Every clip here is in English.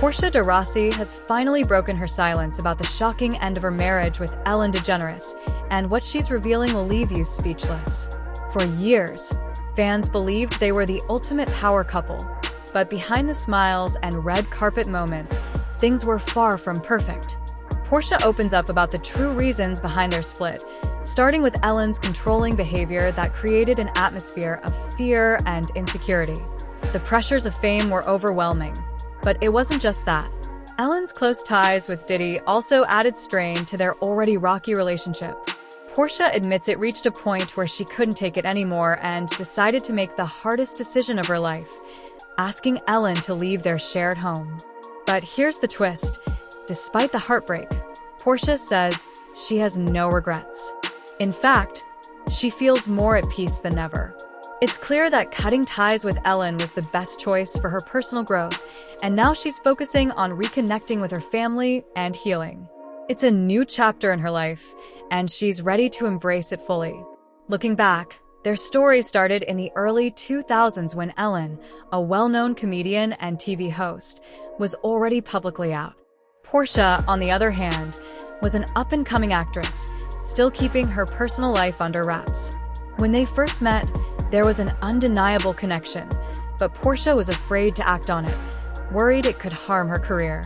Portia de Rossi has finally broken her silence about the shocking end of her marriage with DeGeneres, and what she's revealing will leave you speechless. For years, fans believed they were the ultimate power couple, but behind the smiles and red carpet moments, things were far from perfect. Portia opens up about the true reasons behind their split, starting with Ellen's controlling behavior that created an atmosphere of fear and insecurity. The pressures of fame were overwhelming, but it wasn't just that. Ellen's close ties with Diddy also added strain to their already rocky relationship. Portia admits it reached a point where she couldn't take it anymore and decided to make the hardest decision of her life, asking Ellen to leave their shared home. But here's the twist. Despite the heartbreak, Portia says she has no regrets. In fact, she feels more at peace than ever. It's clear that cutting ties with Ellen was the best choice for her personal growth, and now she's focusing on reconnecting with her family and healing. It's a new chapter in her life, and she's ready to embrace it fully. Looking back, their story started in the early 2000s when Ellen, a well-known comedian and TV host, was already publicly out. Portia, on the other hand, was an up-and-coming actress, still keeping her personal life under wraps. When they first met, there was an undeniable connection, but Portia was afraid to act on it, worried it could harm her career.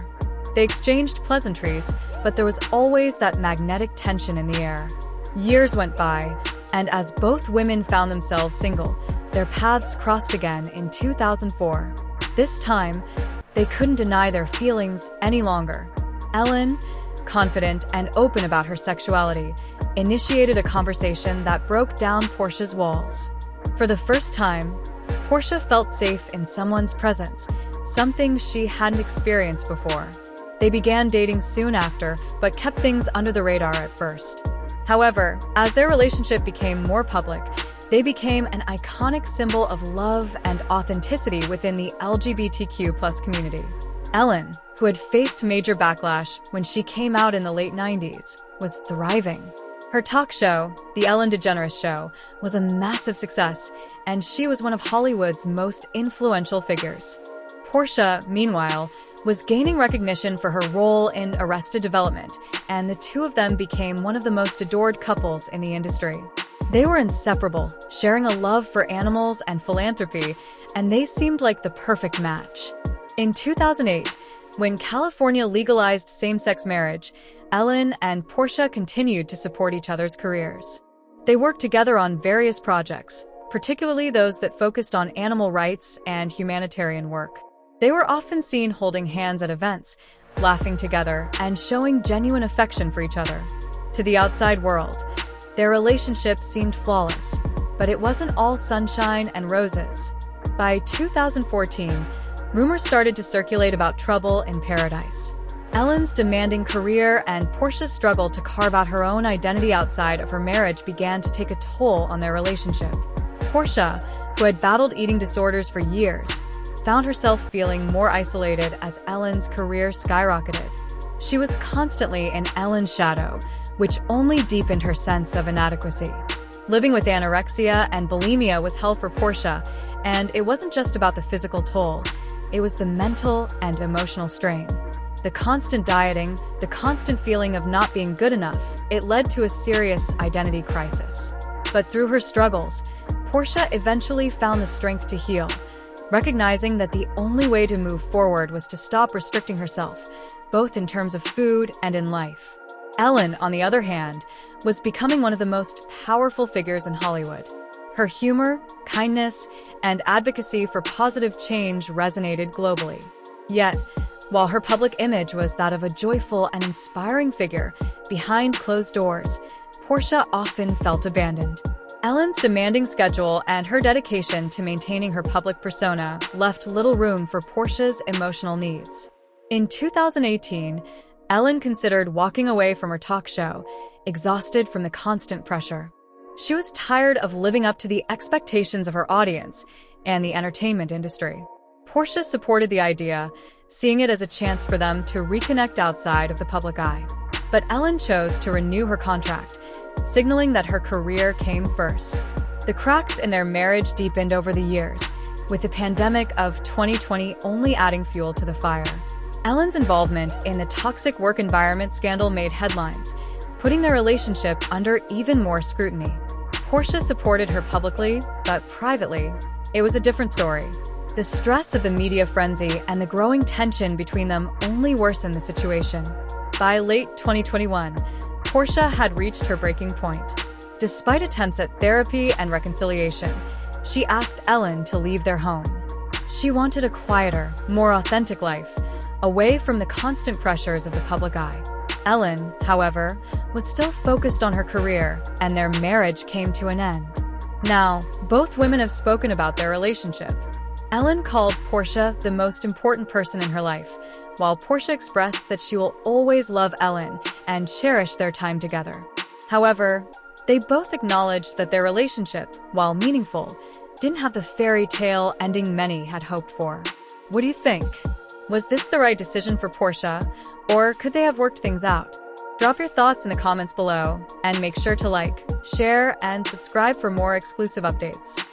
They exchanged pleasantries, but there was always that magnetic tension in the air. Years went by, and as both women found themselves single, their paths crossed again in 2004. This time, they couldn't deny their feelings any longer. Ellen, confident and open about her sexuality, initiated a conversation that broke down Portia's walls. For the first time, Portia felt safe in someone's presence, something she hadn't experienced before. They began dating soon after, but kept things under the radar at first. However, as their relationship became more public, they became an iconic symbol of love and authenticity within the LGBTQ+ community. Ellen, who had faced major backlash when she came out in the late 90s, was thriving. Her talk show, The Ellen DeGeneres Show, was a massive success, and she was one of Hollywood's most influential figures. Portia, meanwhile, was gaining recognition for her role in Arrested Development, and the two of them became one of the most adored couples in the industry. They were inseparable, sharing a love for animals and philanthropy, and they seemed like the perfect match. In 2008, when California legalized same-sex marriage, Ellen and Portia continued to support each other's careers. They worked together on various projects, particularly those that focused on animal rights and humanitarian work. They were often seen holding hands at events, laughing together, and showing genuine affection for each other. To the outside world, their relationship seemed flawless, but it wasn't all sunshine and roses. By 2014, rumors started to circulate about trouble in paradise. Ellen's demanding career and Portia's struggle to carve out her own identity outside of her marriage began to take a toll on their relationship. Portia, who had battled eating disorders for years, found herself feeling more isolated as Ellen's career skyrocketed. She was constantly in Ellen's shadow, which only deepened her sense of inadequacy. Living with anorexia and bulimia was hell for Portia, and it wasn't just about the physical toll, it was the mental and emotional strain. The constant dieting, the constant feeling of not being good enough, it led to a serious identity crisis. But through her struggles, Portia eventually found the strength to heal, recognizing that the only way to move forward was to stop restricting herself, both in terms of food and in life. Ellen, on the other hand, was becoming one of the most powerful figures in Hollywood. Her humor, kindness, and advocacy for positive change resonated globally. Yet, while her public image was that of a joyful and inspiring figure, behind closed doors, Portia often felt abandoned. Ellen's demanding schedule and her dedication to maintaining her public persona left little room for Portia's emotional needs. In 2018, Ellen considered walking away from her talk show, exhausted from the constant pressure. She was tired of living up to the expectations of her audience and the entertainment industry. Portia supported the idea, seeing it as a chance for them to reconnect outside of the public eye. But Ellen chose to renew her contract, signaling that her career came first. The cracks in their marriage deepened over the years, with the pandemic of 2020 only adding fuel to the fire. Ellen's involvement in the toxic work environment scandal made headlines, putting their relationship under even more scrutiny. Portia supported her publicly, but privately, it was a different story. The stress of the media frenzy and the growing tension between them only worsened the situation. By late 2021, Portia had reached her breaking point. Despite attempts at therapy and reconciliation, she asked Ellen to leave their home. She wanted a quieter, more authentic life, away from the constant pressures of the public eye. Ellen, however, was still focused on her career, and their marriage came to an end. Now, both women have spoken about their relationship. Ellen called Portia the most important person in her life, while Portia expressed that she will always love Ellen and cherish their time together. However, they both acknowledged that their relationship, while meaningful, didn't have the fairy tale ending many had hoped for. What do you think? Was this the right decision for Portia, or could they have worked things out? Drop your thoughts in the comments below, and make sure to like, share, and subscribe for more exclusive updates.